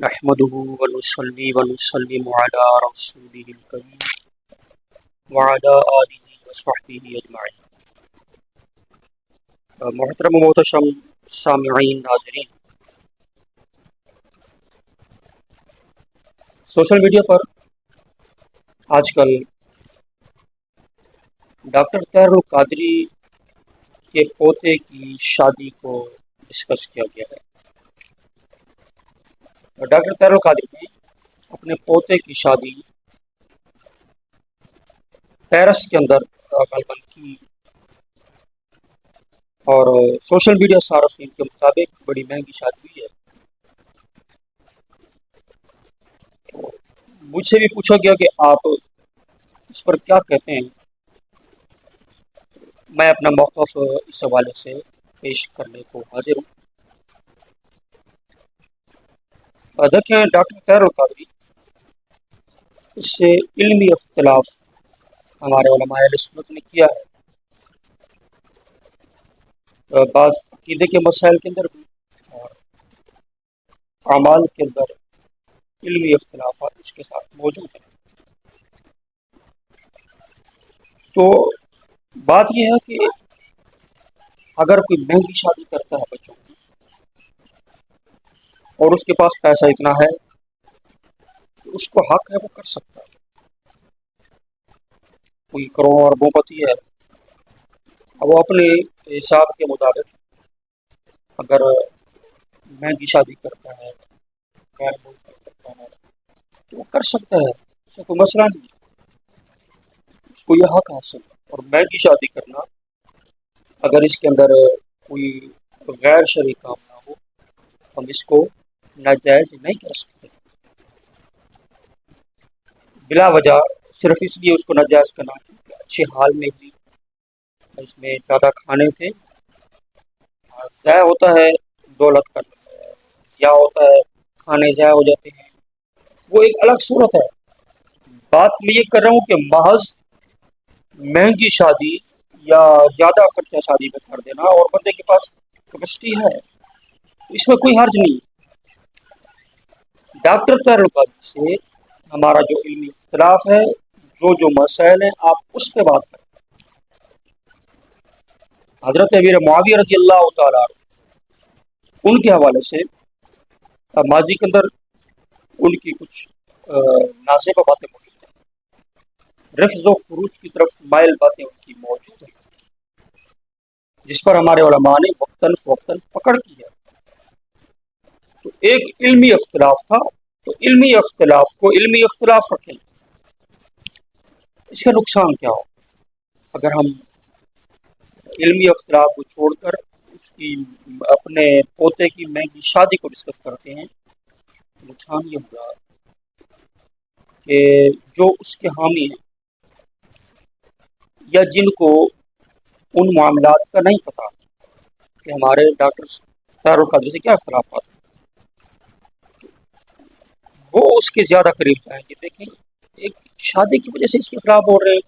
نحمده ونصلي ونسلم على رسوله الكريم وعلى آله وصحبه أجمعين۔ محترم و محتشم سامعین ناظرین، سوشل میڈیا پر آج کل ڈاکٹر طاہر القادری کے پوتے کی شادی کو ڈسکس کیا گیا ہے۔ ڈاکٹر طاہر القادری نے اپنے پوتے کی شادی پیرس کے اندر غالباً کی، اور سوشل میڈیا صارفین کے مطابق بڑی مہنگی شادی ہوئی ہے۔ مجھ سے بھی پوچھا گیا کہ آپ اس پر کیا کہتے ہیں، میں اپنا موقف اس حوالے سے پیش کرنے کو حاضر ہوں۔ دیکھیں، ڈاکٹر طاہر القادری اس سے علمی اختلاف ہمارے علماء اہل سنت نے کیا ہے۔ بعض عقیدے کے مسائل کے اندر بھی اور اعمال کے اندر علمی اختلافات اس کے ساتھ موجود ہیں۔ تو بات یہ ہے کہ اگر کوئی مہنگی شادی کرتا ہے بچوں کی اور اس کے پاس پیسہ اتنا ہے کہ اس کو حق ہے، وہ کر سکتا ہے۔ کوئی کروڑوں اربوں پتی ہے، اب وہ اپنے حساب کے مطابق اگر مہنگی شادی کرتا ہے، غیر ملک کرتا ہے، تو وہ کر سکتا ہے، اس سے کوئی مسئلہ نہیں، اس کو یہ حق حاصل ہے۔ اور مہنگی شادی کرنا اگر اس کے اندر کوئی غیر شرعی کام نہ ہو، ہم اس کو ناجائز نہیں کر سکتے۔ بلا وجہ صرف اس لیے اس کو ناجائز کرنا کیونکہ اچھے حال میں ہوئی، اس میں زیادہ کھانے تھے، ضائع ہوتا ہے دولت کا، ضیاع ہوتا ہے، کھانے ضائع ہو جاتے ہیں، وہ ایک الگ صورت ہے۔ بات میں یہ کر رہا ہوں کہ محض مہنگی شادی یا زیادہ خرچہ شادی میں کر دینا اور بندے کے پاس کیپیسٹی ہے، اس میں کوئی حرج نہیں۔ ڈاکٹر طاہر القادری سے ہمارا جو علمی اختلاف ہے، جو مسائل ہیں، آپ اس پہ بات کریں۔ حضرت امیر معاویہ رضی اللہ تعالیٰ عنہ، ان کے حوالے سے ماضی کے اندر ان کی کچھ نازیبہ باتیں موجود ہیں، رفض و خروج کی طرف مائل باتیں ان کی موجود ہیں، جس پر ہمارے علماء نے وقتاً فوقتاً پکڑ کی ہے۔ تو ایک علمی اختلاف تھا، تو علمی اختلاف کو علمی اختلاف رکھیں۔ اس کا نقصان کیا ہو اگر ہم علمی اختلاف کو چھوڑ کر اس کی اپنے پوتے کی مہنگی شادی کو ڈسکس کرتے ہیں؟ نقصان یہ ہوگا کہ جو اس کے حامی ہیں یا جن کو ان معاملات کا نہیں پتہ کہ ہمارے ڈاکٹر طاہر القادری سے کیا اختلافات ہیں، وہ اس کے زیادہ قریب جائیں گے۔ دیکھیں، ایک شادی کی وجہ سے اس کے خلاف بول رہے ہیں،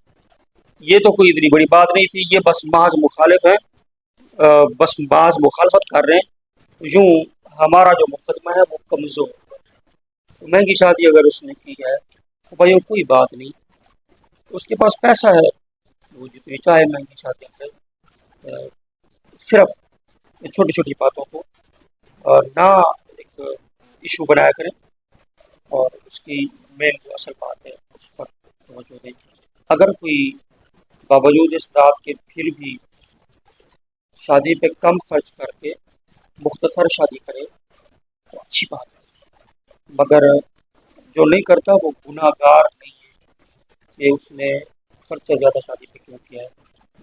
یہ تو کوئی اتنی بڑی بات نہیں تھی، یہ بس محض مخالف ہیں، بس محض مخالفت کر رہے ہیں، یوں ہمارا جو مقدمہ ہے وہ کمزور ہے۔ مہنگی شادی اگر اس نے کی ہے تو بھائی وہ کوئی بات نہیں، اس کے پاس پیسہ ہے، وہ جتنی چاہے مہنگی شادی کرے، صرف چھوٹی چھوٹی باتوں کو نہ ایک ایشو بنایا کریں، اور اس کی مین جو اصل بات ہے اس پر توجہ دیں۔ اگر کوئی باوجود اس بات کے پھر بھی شادی پہ کم خرچ کر کے مختصر شادی کرے تو اچھی بات ہے، مگر جو نہیں کرتا وہ گناہ گار نہیں ہے کہ اس نے خرچہ زیادہ شادی پہ کیوں کیا ہے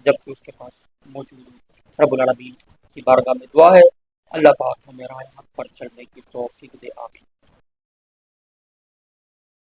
جبکہ اس کے پاس موجود ہے۔ رب العالمین کی بارگاہ میں دعا ہے، اللہ پاک ہمیں راہ حق پر چلنے کی توفیق دے، آمین۔